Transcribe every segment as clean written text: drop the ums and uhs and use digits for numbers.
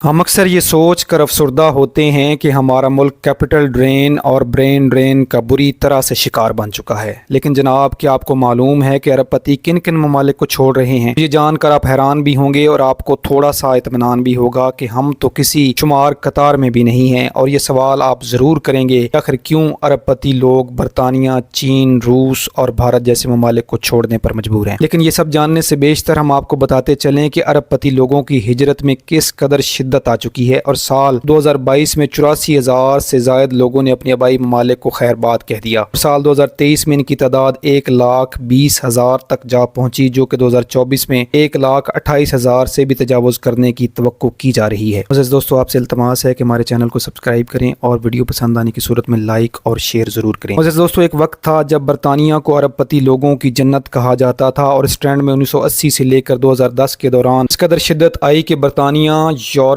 हम अक्सर ये सोच कर अफसरदा होते हैं कि हमारा मुल्क कैपिटल ड्रेन और ब्रेन ड्रेन का बुरी तरह से शिकार बन चुका है। लेकिन जनाब, क्या आपको मालूम है कि अरबपति किन किन ममालिक को छोड़ रहे हैं? ये जानकर आप हैरान भी होंगे और आपको थोड़ा सा इत्मीनान भी होगा कि हम तो किसी शुमार कतार में भी नहीं हैं। और ये सवाल आप ज़रूर करेंगे कि आखिर क्यों अरबपति लोग बरतानिया, चीन, रूस और भारत जैसे ममालिक को छोड़ने पर मजबूर हैं। लेकिन ये सब जानने से बेशतर हम आपको बताते चलें कि अरबपति लोगों की हिजरत में किस कदर शिद्दत आ चुकी है और साल 2022 में 84,000 से ज्यादा लोगों ने अपने आबाई ममालिक को खैरबाद कह दिया। साल 2023 में इनकी तादाद 1,20,000 तक जा पहुंची, जो कि 2024 में 1,28,000 से भी तजावुज करने की तवक्को की जा रही है। दोस्तों, आपसे इल्तमास है कि हमारे चैनल को सब्सक्राइब करें और वीडियो पसंद आने की सूरत में लाइक और शेयर जरूर करें। दोस्तों, एक वक्त था जब बरतानिया को अरबपति लोगों की जन्नत कहा जाता था और इस ट्रेंड में 1980 से लेकर 2010 के दौरान इस कदर शिद्दत आई कि बरतानिया यूरोप,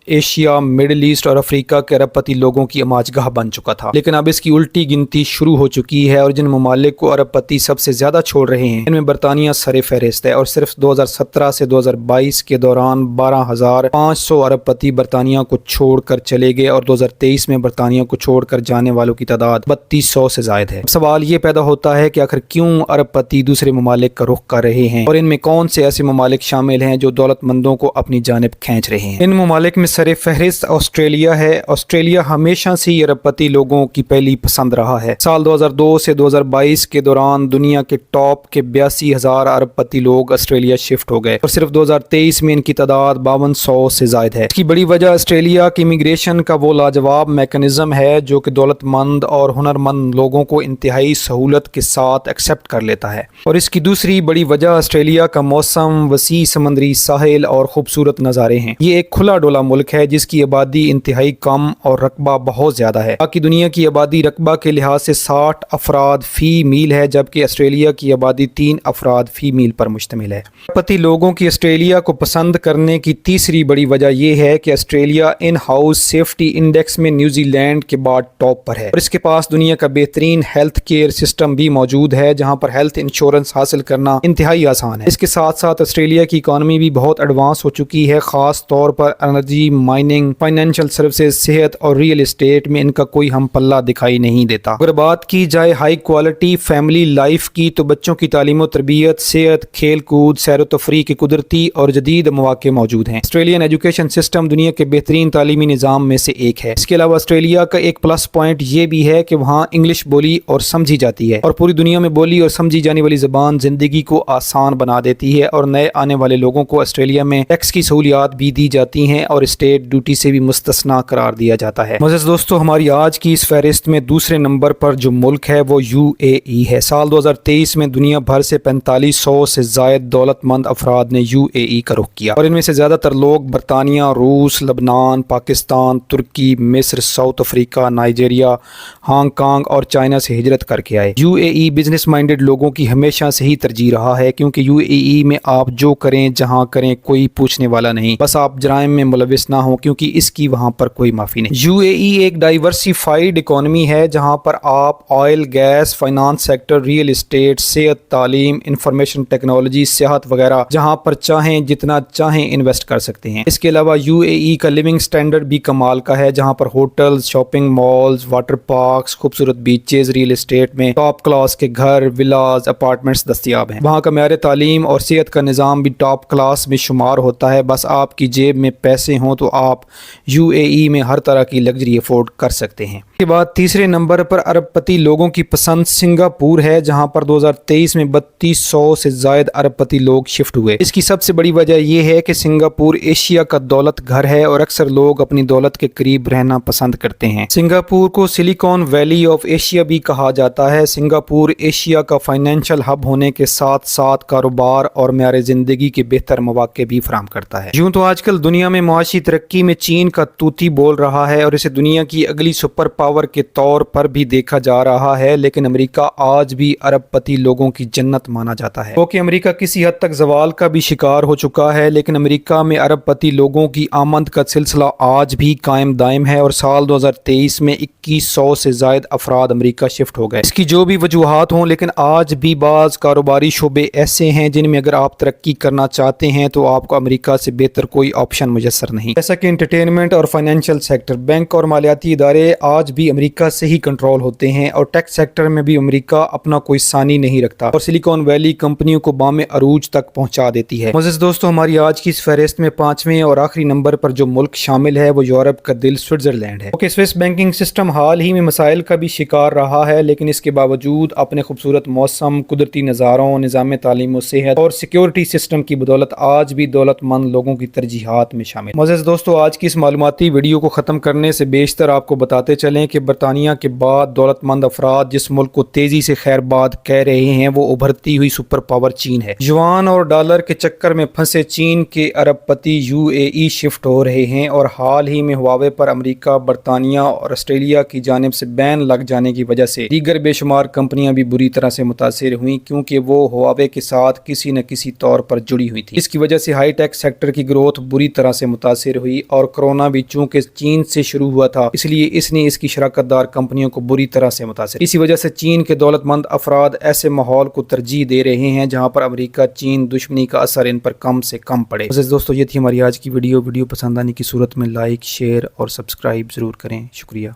एशिया, मिडिल ईस्ट और अफ्रीका के अरबपति लोगों की अमाजगाह बन चुका था। लेकिन अब इसकी उल्टी गिनती शुरू हो चुकी है और जिन ममालिक को अरबपति सबसे ज्यादा छोड़ रहे हैं इनमें बरतानिया सरे फहरिस्त है। और सिर्फ 2017 से 2022 के दौरान 12,500 अरबपति बरतानिया को छोड़कर चले गए और 2023 में बरतानिया को छोड़कर जाने वालों की तादाद 3200 से ज्यादा है। सवाल ये पैदा होता है कि आखिर क्यों अरबपति दूसरे ममालिक का रुख कर रहे हैं और इनमें कौन से ऐसे ममालिक शामिल हैं जो दौलतमंदों को अपनी जानिब खींच रहे हैं। इन ममालिक में सरे फहरिस्त ऑस्ट्रेलिया है। ऑस्ट्रेलिया हमेशा से ही अरबपति लोगों की पहली पसंद रहा है। साल 2002 से 2022 के दौरान दुनिया के टॉप के 82,000 अरबपति लोग ऑस्ट्रेलिया शिफ्ट हो गए और सिर्फ 2023 में इनकी तादाद 5200 से ज्यादा है। इसकी बड़ी वजह ऑस्ट्रेलिया की इमिग्रेशन का वो लाजवाब मैकेनिज्म है जो कि दौलतमंद और हुनरमंद लोगों को इंतहाई सहूलत के साथ एक्सेप्ट कर लेता है। और इसकी दूसरी बड़ी वजह ऑस्ट्रेलिया का मौसम, वसी समंदरी साहिल और खूबसूरत नज़ारे हैं। ये एक खुला डोला मुल्क है जिसकी आबादी इंतहाई कम और रकबा बहुत ज्यादा है। बाकी दुनिया की आबादी रकबा के लिहाज से 60 अफराद फी मील है, जबकि ऑस्ट्रेलिया की आबादी 3 अफराद फी मील पर मुश्तमिल है। अरबपति लोगों की ऑस्ट्रेलिया को पसंद करने की तीसरी बड़ी वजह यह है कि Australia in house safety index में न्यूजीलैंड के बाद टॉप पर है और इसके पास दुनिया का बेहतरीन हेल्थ केयर सिस्टम भी मौजूद है, जहां पर हेल्थ इंश्योरेंस हासिल करना इंतहाई आसान है। इसके साथ साथ ऑस्ट्रेलिया की इकॉनमी भी बहुत एडवांस हो चुकी है, खास तौर पर एनर्जी, माइनिंग, फाइनेंशियल सर्विसेज, सेहत और रियल एस्टेट में इनका कोई हम पल्ला दिखाई नहीं देता। अगर बात की जाए हाई क्वालिटी फैमिली लाइफ की तो बच्चों की तालीम और तरबियत, सेहत, खेल कूद, सैर तफरी के कुदरती और जदीद मौके मौजूद हैं। ऑस्ट्रेलियन एजुकेशन सिस्टम दुनिया के बेहतरीन तालीमी निज़ाम में से एक है। इसके अलावा ऑस्ट्रेलिया का एक प्लस पॉइंट ये भी है कि वहाँ इंग्लिश बोली और समझी जाती है और पूरी दुनिया में बोली और समझी जाने वाली ज़बान जिंदगी को आसान बना देती है। और नए आने वाले लोगों को ऑस्ट्रेलिया में टैक्स की सहूलियात भी दी जाती हैं और स्टेट ड्यूटी से भी मुस्तस्ना करार दिया जाता है। मुझे दोस्तों, हमारी आज की इस फहरिस्त में दूसरे नंबर पर जो मुल्क है वो UAE है। साल 2023 में दुनिया भर से 4500 से ज्यादा दौलतमंद अफराद ने UAE का रुख किया और इनमें से ज्यादातर लोग बरतानिया, रूस, लबनान, पाकिस्तान, तुर्की, मिस्र, साउथ अफ्रीका, नाइजीरिया, हांगकांग और चाइना से हिजरत करके आए। UAE बिजनेस माइंडेड लोगों की हमेशा से ही तरजीह रहा है, क्योंकि UAE में आप जो करें, जहां करें, कोई पूछने वाला नहीं, बस आप जराइम में मुलविस ना हो, क्योंकि इसकी वहां पर कोई माफी नहीं। UAE एक डाइवर्सिफाइड इकोनॉमी है जहां पर आप oil, gas, finance sector, real estate, सेहत, तालीम, इंफॉर्मेशन टेक्नोलॉजी, सेहत वगैरह जहां पर चाहें जितना चाहें इन्वेस्ट कर सकते हैं। इसके अलावा UAE का लिविंग स्टैंडर्ड भी कमाल का है, जहां पर hotels, shopping malls, water parks, खूबसूरत बीचेस, रियल एस्टेट में टॉप क्लास के घर, विलाज, अपार्टमेंट्स दस्तियाब हैं। वहाँ का मेयार तालीम और सेहत का निज़ाम भी टॉप क्लास में शुमार होता है। बस आपकी जेब में पैसे हों तो आप UAE में हर तरह की लग्जरी अफोर्ड कर सकते हैं। इसके बाद तीसरे नंबर पर अरबपति लोगों की पसंद सिंगापुर है, जहां पर 2023 में 3200 से ज्यादा अरबपति लोग शिफ्ट हुए। इसकी सबसे बड़ी वजह यह है कि सिंगापुर एशिया का दौलत घर है और अक्सर लोग अपनी दौलत के करीब रहना पसंद करते हैं। सिंगापुर को सिलिकॉन वैली ऑफ एशिया भी कहा जाता है। सिंगापुर एशिया का फाइनेंशियल हब होने के साथ साथ कारोबार और मेयार जिंदगी के बेहतर मौके भी फराहम करता है। यूं तो आजकल दुनिया में मुआशी तरक्की में चीन का तूती बोल रहा है और इसे दुनिया की अगली सुपर पावर के तौर पर भी देखा जा रहा है, लेकिन अमेरिका आज भी अरबपति लोगों की जन्नत माना जाता है। क्योंकि अमेरिका किसी हद तक जवाल का भी शिकार हो चुका है, लेकिन अमेरिका में अरबपति लोगों की आमद का सिलसिला आज भी कायम दायम है और साल 2023 में 2100 से ज्यादा अफराद अमेरिका शिफ्ट हो गए। इसकी जो भी वजूहात हों, लेकिन आज भी बाज कारोबारी शोबे ऐसे हैं जिनमें अगर आप तरक्की करना चाहते हैं तो आपको अमेरिका से बेहतर कोई ऑप्शन मुयसर नहीं। जैसा कि एंटरटेनमेंट और फाइनेंशियल सेक्टर, बैंक और मालियाती इदारे आज भी अमेरिका से ही कंट्रोल होते हैं और टैक्स सेक्टर में भी अमेरिका अपना कोई सानी नहीं रखता और सिलिकॉन वैली कंपनियों को बामे अरूज तक पहुंचा देती है। मुअज़्ज़िज़ दोस्तों, हमारी आज की इस फहरिस्त में 5वें और आखिरी नंबर पर जो मुल्क शामिल है वो यूरोप का दिल स्विट्जरलैंड है। स्विस बैंकिंग सिस्टम हाल ही में मसाइल का भी शिकार रहा है, लेकिन इसके बावजूद अपने खूबसूरत मौसम, कुदरती नज़ारों, निज़ाम तालीम और सेहत और सिक्योरिटी सिस्टम की बदौलत आज भी दौलतमंद लोगों की तरजीहात में शामिल। मुअज़्ज़िज़ दोस्तों, आज की इस मालूमाती वीडियो को ख़त्म करने से बेशतर आपको बताते चलें कि बरतानिया के बाद दौलतमंद अफराद जिस मुल्क को तेज़ी से खैरबाद कह रहे हैं वो उभरती हुई सुपर पावर चीन है। युआन और डॉलर के चक्कर में फंसे चीन के अरबपति UAE शिफ्ट हो रहे हैं और हाल ही में हुआवे पर अमेरिका, बरतानिया और ऑस्ट्रेलिया की जानिब से बैन लग जाने की वजह से दीगर बेशुमार कंपनियां भी बुरी तरह से मुतासिर हुई, क्योंकि वो हुआवे के साथ किसी न किसी तौर पर जुड़ी हुई थी। इसकी वजह से हाई टेक सेक्टर की ग्रोथ बुरी तरह से मुतासिर हुई और कोरोना भी चूंकि चीन से शुरू हुआ था, इसलिए इसने इसकी शराकतदार कंपनियों को बुरी तरह से मुतासिर। इसी वजह से चीन के दौलतमंद अफराद ऐसे माहौल को तरजीह दे रहे हैं जहां पर अमेरिका चीन दुश्मनी का असर इन पर कम से कम पड़े। दोस्तों, ये थी हमारी आज की वीडियो पसंद आने की सूरत में लाइक, शेयर और सब्सक्राइब जरूर करें। शुक्रिया।